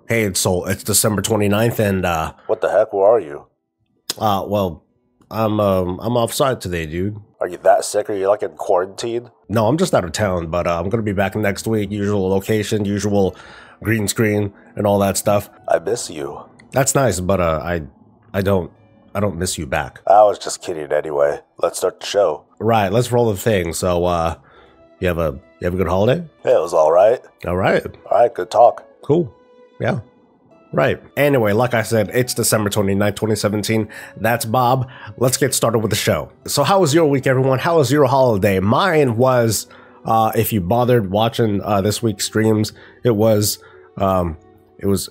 Hey, it's Soul. It's December 29th, and What the heck? Where are you? well, I'm offside today, dude. Are you that sick? Are you like in quarantine? No, I'm just out of town, but I'm gonna be back next week. Usual location, usual green screen, and all that stuff. I miss you. That's nice, but I don't miss you back. I was just kidding anyway. Let's start the show. Right, let's roll the thing. So, you have a good holiday? Yeah, it was all right. All right, Good talk. cool. Yeah. Right. Anyway, like I said, it's December 29th, 2017. That's Bob. Let's get started with the show. So how was your week, everyone? How was your holiday? Mine was, if you bothered watching this week's streams, it was bad. It was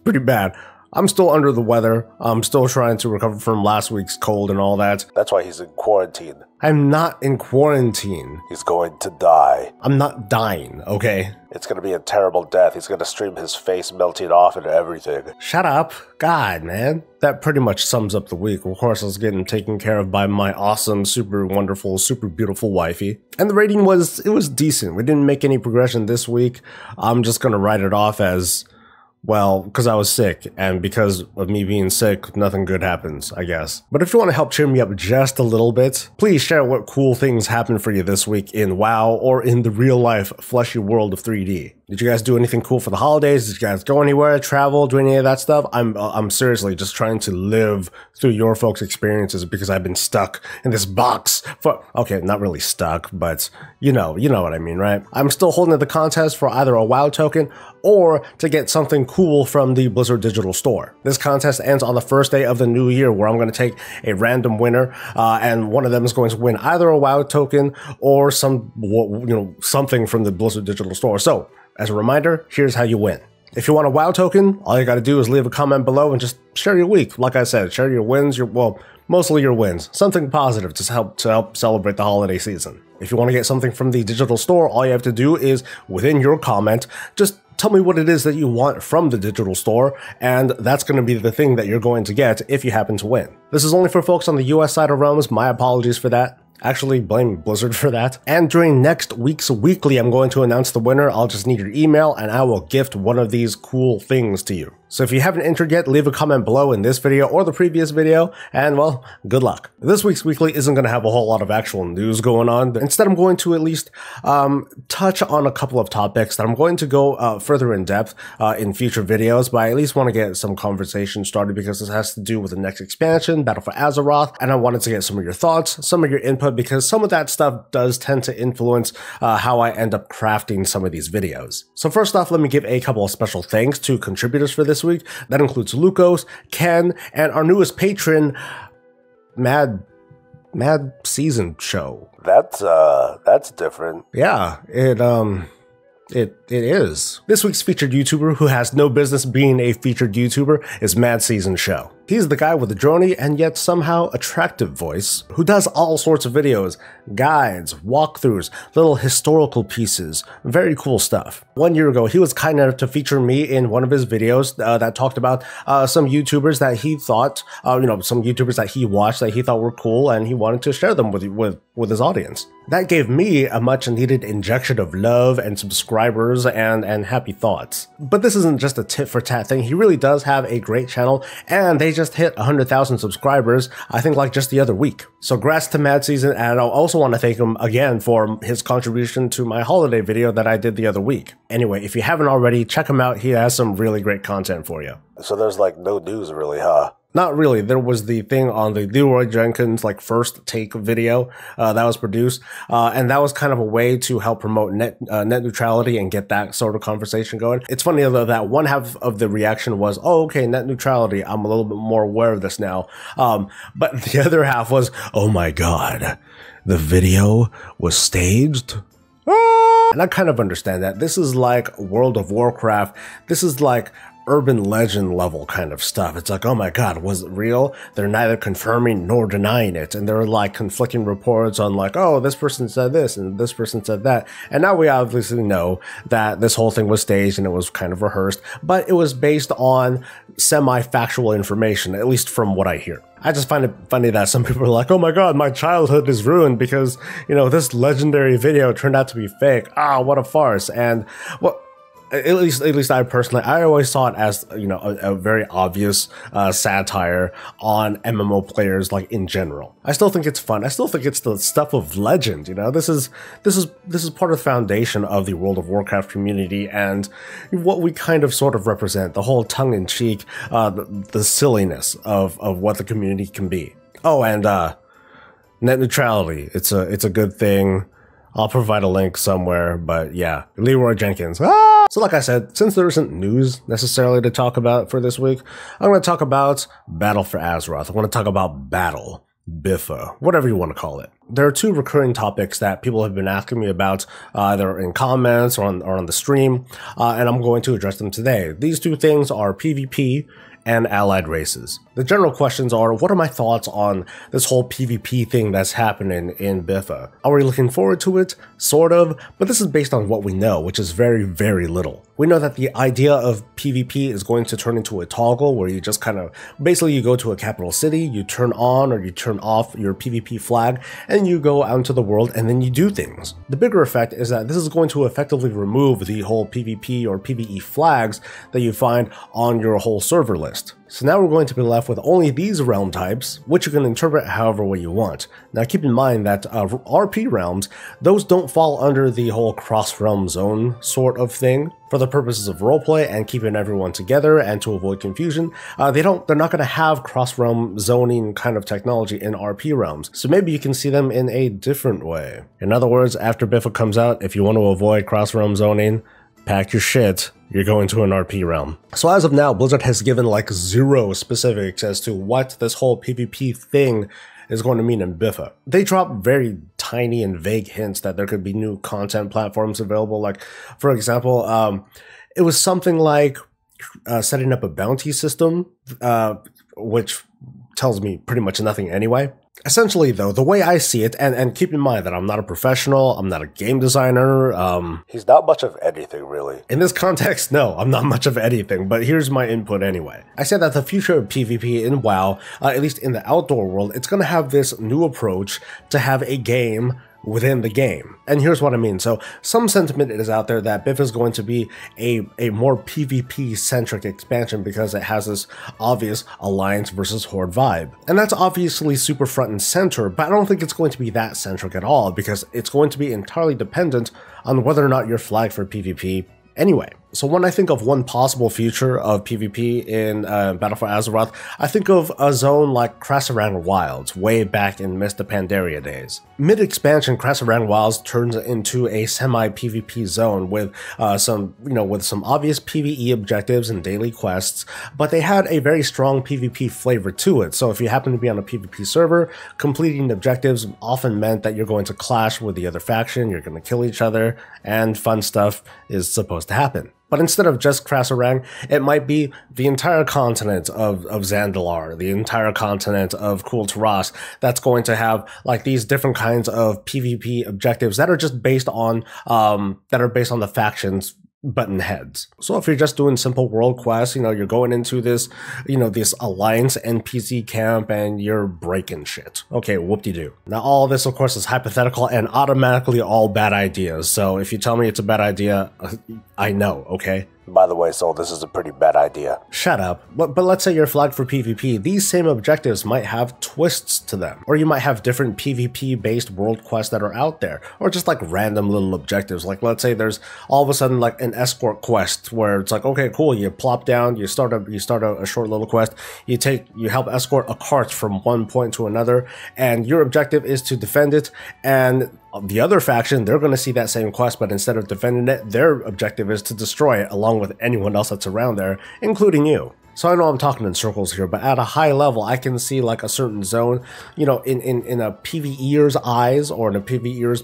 pretty bad. I'm still under the weather. I'm still trying to recover from last week's cold and all that. That's why he's in quarantine. I'm not in quarantine. He's going to die. I'm not dying, okay? It's going to be a terrible death. He's going to stream his face melting off and everything. Shut up. God, man. That pretty much sums up the week. Of course, I was getting taken care of by my awesome, super wonderful, super beautiful wifey. And the rating was decent. We didn't make any progression this week. I'm just going to write it off as, well, because I was sick, and because of me being sick, nothing good happens, I guess. But if you want to help cheer me up just a little bit, please share what cool things happened for you this week in WoW or in the real-life fleshy world of 3D. Did you guys do anything cool for the holidays? Did you guys go anywhere, travel, do any of that stuff? I'm seriously just trying to live through your folks' experiences because I've been stuck in this box for, okay, not really stuck, but you know what I mean, right? I'm still holding the contest for either a WoW token or to get something cool from the Blizzard Digital Store. This contest ends on the first day of the new year, where I'm going to take a random winner, and one of them is going to win either a WoW token or something from the Blizzard Digital Store. So, as a reminder, here's how you win. If you want a WoW token, all you got to do is leave a comment below and just share your week. Like I said, share your wins, mostly your wins. Something positive to help celebrate the holiday season. If you want to get something from the digital store, all you have to do is, within your comment, just tell me what it is that you want from the digital store, and that's going to be the thing that you're going to get if you happen to win. This is only for folks on the US side of realms. My apologies for that. Actually, blame Blizzard for that. And during next week's weekly, I'm going to announce the winner. I'll just need your email, and I will gift one of these cool things to you. So if you haven't entered yet, leave a comment below in this video or the previous video, and well, good luck. This week's weekly isn't going to have a whole lot of actual news going on. Instead, I'm going to at least touch on a couple of topics that I'm going to go further in depth in future videos, but I at least want to get some conversation started because this has to do with the next expansion, Battle for Azeroth, and I wanted to get some of your thoughts, some of your input, because some of that stuff does tend to influence how I end up crafting some of these videos. So first off, let me give a couple of special thanks to contributors for this week. That includes Lucas, Ken, and our newest patron, MadSeasonShow. That's different. Yeah, it is. This week's featured YouTuber who has no business being a featured YouTuber is MadSeasonShow. He's the guy with the drony and yet somehow attractive voice who does all sorts of videos, guides, walkthroughs, little historical pieces, very cool stuff. 1 year ago, he was kind enough to feature me in one of his videos that talked about some YouTubers that he thought, some YouTubers that he watched that he thought were cool, and he wanted to share them with his audience. That gave me a much needed injection of love and subscribers and happy thoughts. But this isn't just a tit for tat thing. He really does have a great channel, and they just hit 100,000 subscribers, I think, like just the other week. So congrats to Mad Season, and I also want to thank him again for his contribution to my holiday video that I did the other week. Anyway, if you haven't already, check him out. He has some really great content for you. So there's like no news really, huh? Not really. There was the thing on the Leroy Jenkins first take video that was produced, and that was kind of a way to help promote net neutrality and get that sort of conversation going. It's funny though that one half of the reaction was, "Oh, okay, net neutrality. I'm a little bit more aware of this now," but the other half was, "Oh my god, the video was staged." And I kind of understand that. This is like World of Warcraft. This is like urban legend level kind of stuff. It's like, oh my god, was it real? They're neither confirming nor denying it. And there are like conflicting reports on like, oh, this person said this and this person said that. And now we obviously know that this whole thing was staged and it was kind of rehearsed, but it was based on semi-factual information, at least from what I hear. I just find it funny that some people are like, oh my god, my childhood is ruined because, this legendary video turned out to be fake. Ah, what a farce. And, well, at least I personally, I always saw it as, you know, a very obvious satire on MMO players, like, in general. I still think it's fun. I still think it's the stuff of legend, you know. This is part of the foundation of the World of Warcraft community and what we kind of sort of represent, the whole tongue-in-cheek, the silliness of what the community can be. Oh, and net neutrality. It's a good thing. I'll provide a link somewhere, but yeah, Leroy Jenkins. Ah! So like I said, since there isn't news necessarily to talk about for this week, I'm going to talk about Battle for Azeroth. I want to talk about Battle, Biffa, whatever you want to call it. There are two recurring topics that people have been asking me about, either in comments or on the stream, and I'm going to address them today. These two things are PvP and allied races. The general questions are, what are my thoughts on this whole PvP thing that's happening in Biffa? Are we looking forward to it? Sort of, but this is based on what we know, which is very, very little. We know that the idea of PvP is going to turn into a toggle where you just kind of, basically you go to a capital city, you turn on or you turn off your PvP flag, and you go out into the world and then you do things. The bigger effect is that this is going to effectively remove the whole PvP or PvE flags that you find on your whole server list. So now we're going to be left with only these realm types, which you can interpret however way you want. Now keep in mind that RP realms, those don't fall under the whole cross-realm zone sort of thing. For the purposes of roleplay and keeping everyone together and to avoid confusion, they're not going to have cross-realm zoning kind of technology in RP realms. So maybe you can see them in a different way. In other words, after Biffa comes out, if you want to avoid cross-realm zoning, pack your shit, you're going to an RP realm. So as of now, Blizzard has given like zero specifics as to what this whole PvP thing is going to mean in Biffa. They drop very tiny and vague hints that there could be new content platforms available. Like, for example, it was something like setting up a bounty system, which tells me pretty much nothing anyway. Essentially, though, the way I see it, and keep in mind that I'm not a professional, I'm not a game designer. He's not much of anything, really. In this context, no, I'm not much of anything, but here's my input anyway. I said that the future of PvP in WoW, at least in the outdoor world, it's going to have this new approach to have a game within the game. And here's what I mean. So some sentiment is out there that Biffa is going to be a more PvP centric expansion because it has this obvious alliance versus horde vibe. And that's obviously super front and center, but I don't think it's going to be that centric at all because it's going to be entirely dependent on whether or not you're flagged for PvP anyway. So when I think of one possible future of PvP in Battle for Azeroth, I think of a zone like Krasarang Wilds, way back in Mist of Pandaria days. Mid-expansion, Krasarang Wilds turns into a semi-PvP zone with some obvious PvE objectives and daily quests, but they had a very strong PvP flavor to it. So if you happen to be on a PvP server, completing objectives often meant that you're going to clash with the other faction, you're going to kill each other, and fun stuff is supposed to happen. But instead of just Krasarang, it might be the entire continent of Zandalar, the entire continent of Kul Tiras that's going to have like these different kinds of PvP objectives that are just based on the factions button heads. So if you're just doing simple world quests, you're going into this, this alliance NPC camp and you're breaking shit. Okay, whoop-de-doo. Now all this of course is hypothetical and automatically all bad ideas. So if you tell me it's a bad idea, I know, okay? By the way, Soul, this is a pretty bad idea. Shut up. But let's say you're flagged for PvP. These same objectives might have twists to them. Or you might have different PvP-based world quests that are out there. Or just like random little objectives. Like let's say there's all of a sudden like an escort quest where it's like, okay, cool, you plop down, you start a short little quest, you help escort a cart from one point to another, and your objective is to defend it, and the other faction, they're going to see that same quest, but instead of defending it, their objective is to destroy it along with anyone else that's around there, including you. So I know I'm talking in circles here, but at a high level, I can see like a certain zone, in a PvEer's eyes or in a PvEer's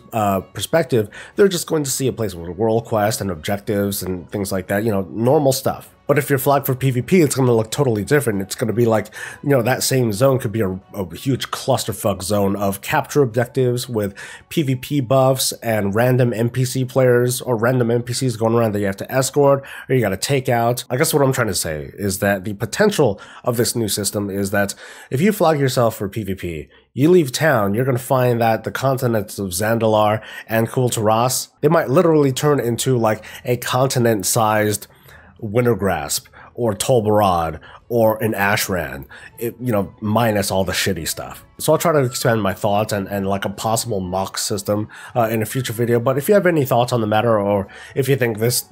perspective, they're just going to see a place with world quest and objectives and things like that, normal stuff. But if you're flagged for PvP, it's going to look totally different. It's going to be like, you know, that same zone could be a huge clusterfuck zone of capture objectives with PvP buffs and random NPC players or random NPCs going around that you have to escort or you got to take out. I guess what I'm trying to say is that the potential of this new system is that if you flag yourself for PvP, you leave town, you're going to find that the continents of Zandalar and Kul'Tiras, they might literally turn into like a continent-sized Wintergrasp or Tolbarad or an Ashran, you know, minus all the shitty stuff. So I'll try to expand my thoughts and like a possible mock system in a future video. But if you have any thoughts on the matter, or if you think this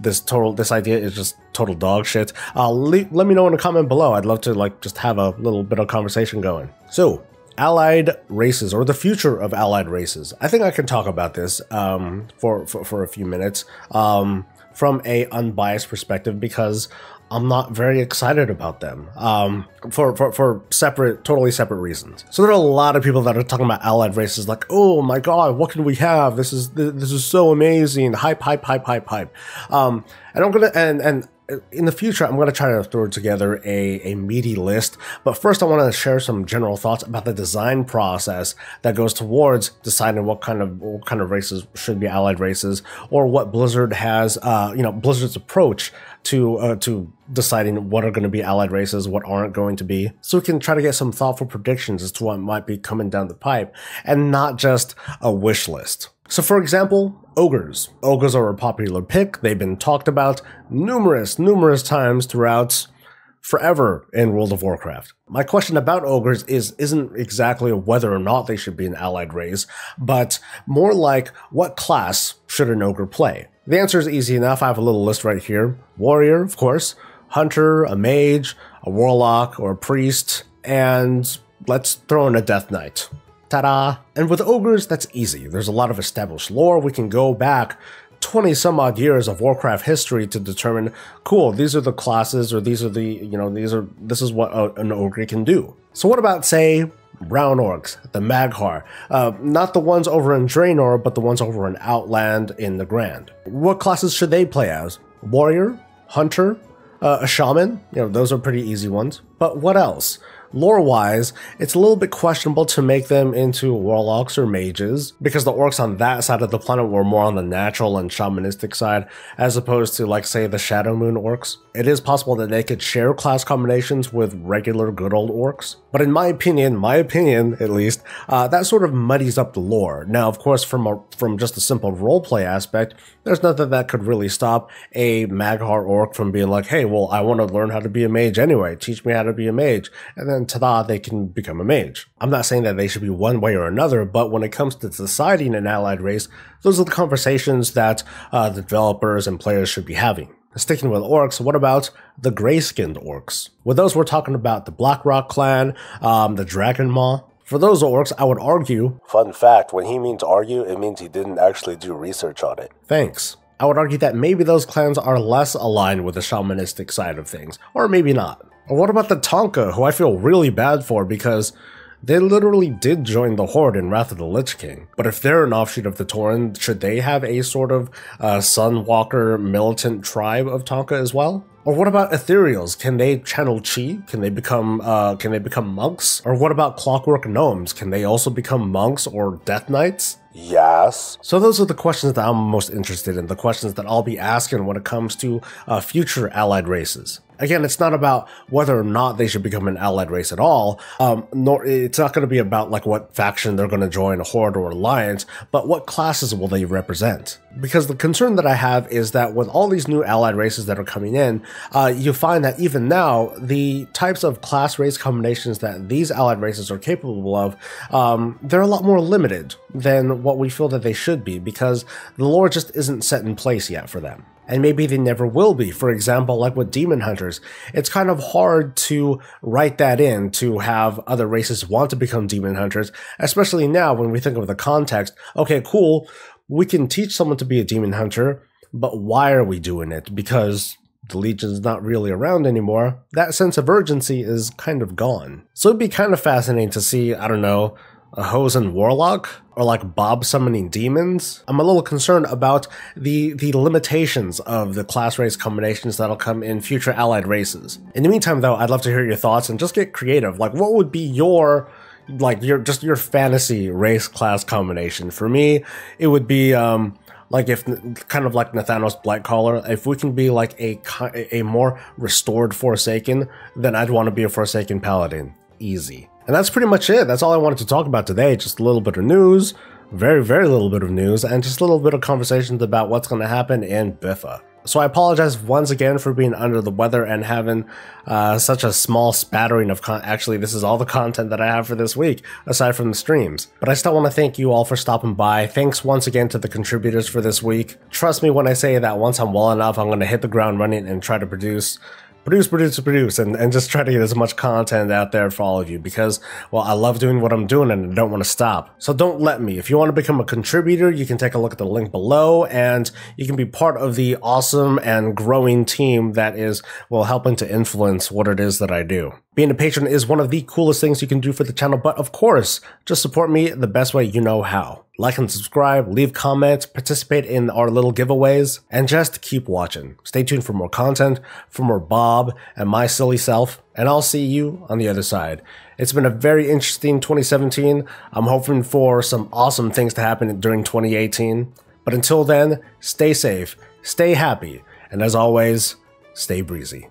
idea is just total dog shit, let me know in a comment below. I'd love to like just have a little bit of conversation going. So, allied races, or the future of allied races. I think I can talk about this for a few minutes from a unbiased perspective, because I'm not very excited about them for totally separate reasons. So there are a lot of people that are talking about allied races like, oh my god, what can we have? This is so amazing. Hype. And I'm gonna and in the future, I'm going to try to throw together a meaty list, but first I want to share some general thoughts about the design process that goes towards deciding what kind of races should be allied races, or what Blizzard has, Blizzard's approach to deciding what are going to be allied races, what aren't going to be, so we can try to get some thoughtful predictions as to what might be coming down the pipe, and not just a wish list. So for example, ogres. Ogres are a popular pick. They've been talked about numerous times throughout forever in World of Warcraft. My question about ogres isn't exactly whether or not they should be an allied race, but more like what class should an ogre play? The answer is easy enough. I have a little list right here. Warrior, of course, hunter, a mage, a warlock, or a priest, and let's throw in a death knight. Ta-da! And with ogres, that's easy. There's a lot of established lore. We can go back 20 some odd years of Warcraft history to determine, cool, these are the classes, or these are the, this is what an ogre can do. So what about, say, brown orcs, the Mag'har, not the ones over in Draenor, but the ones over in Outland in the Grand. What classes should they play as? Warrior, hunter, a shaman, those are pretty easy ones. But what else? Lore-wise, it's a little bit questionable to make them into warlocks or mages, because the orcs on that side of the planet were more on the natural and shamanistic side, as opposed to, like, say, the Shadow Moon orcs. It is possible that they could share class combinations with regular good old orcs, but in my opinion at least, that sort of muddies up the lore. Now, of course, from just a simple roleplay aspect, there's nothing that could really stop a Mag'har orc from being like, hey, well, I want to learn how to be a mage anyway, teach me how to be a mage, and then ta-da, they can become a mage. I'm not saying that they should be one way or another, but when it comes to deciding an allied race, those are the conversations that the developers and players should be having. Sticking with orcs, what about the gray-skinned orcs? With those, we're talking about the Blackrock clan, the Dragon Maw. For those orcs, I would argue... Fun fact, when he means argue, it means he didn't actually do research on it. Thanks. I would argue that maybe those clans are less aligned with the shamanistic side of things, or maybe not. Or what about the Tonka, who I feel really bad for because they literally did join the Horde in Wrath of the Lich King. But if they're an offshoot of the Tauren, should they have a sort of Sunwalker militant tribe of Tonka as well? Or what about ethereals? Can they channel chi? Can they become monks? Or what about clockwork gnomes? Can they also become monks or death knights? Yes. So those are the questions that I'm most interested in, the questions that I'll be asking when it comes to future allied races. Again, it's not about whether or not they should become an allied race at all, nor it's not going to be about like what faction they're going to join, a horde or alliance, but what classes will they represent. Because the concern that I have is that with all these new allied races that are coming in, you find that even now, the types of class race combinations that these allied races are capable of, they're a lot more limited than what we feel that they should be, because the lore just isn't set in place yet for them. And maybe they never will be. For example, like with demon hunters, it's kind of hard to write that in to have other races want to become demon hunters, especially now when we think of the context. Okay, cool, we can teach someone to be a demon hunter, but why are we doing it? Because the Legion's not really around anymore. That sense of urgency is kind of gone. So it'd be kind of fascinating to see, I don't know, a Hosen Warlock, or like Bob summoning demons. I'm a little concerned about the limitations of the class race combinations that'll come in future allied races. In the meantime though, I'd love to hear your thoughts and just get creative. Like what would be your fantasy race class combination? For me, it would be like if kind of like Nathanos Blightcaller, if we can be like a more restored Forsaken, then I'd want to be a Forsaken Paladin. Easy. And that's pretty much it. That's all I wanted to talk about today. Just a little bit of news, very, very little bit of news, and just a little bit of conversations about what's going to happen in Biffa. So I apologize once again for being under the weather and having such a small spattering of actually, this is all the content that I have for this week, aside from the streams. But I still want to thank you all for stopping by. Thanks once again to the contributors for this week. Trust me when I say that once I'm well enough, I'm going to hit the ground running and try to produce, and just try to get as much content out there for all of you because, well, I love doing what I'm doing and I don't want to stop. So don't let me. If you want to become a contributor, you can take a look at the link below and you can be part of the awesome and growing team that is, well, helping to influence what it is that I do. Being a patron is one of the coolest things you can do for the channel, but of course, just support me the best way you know how. Like and subscribe, leave comments, participate in our little giveaways, and just keep watching. Stay tuned for more content, for more Bob and my silly self, and I'll see you on the other side. It's been a very interesting 2017. I'm hoping for some awesome things to happen during 2018. But until then, stay safe, stay happy, and as always, stay breezy.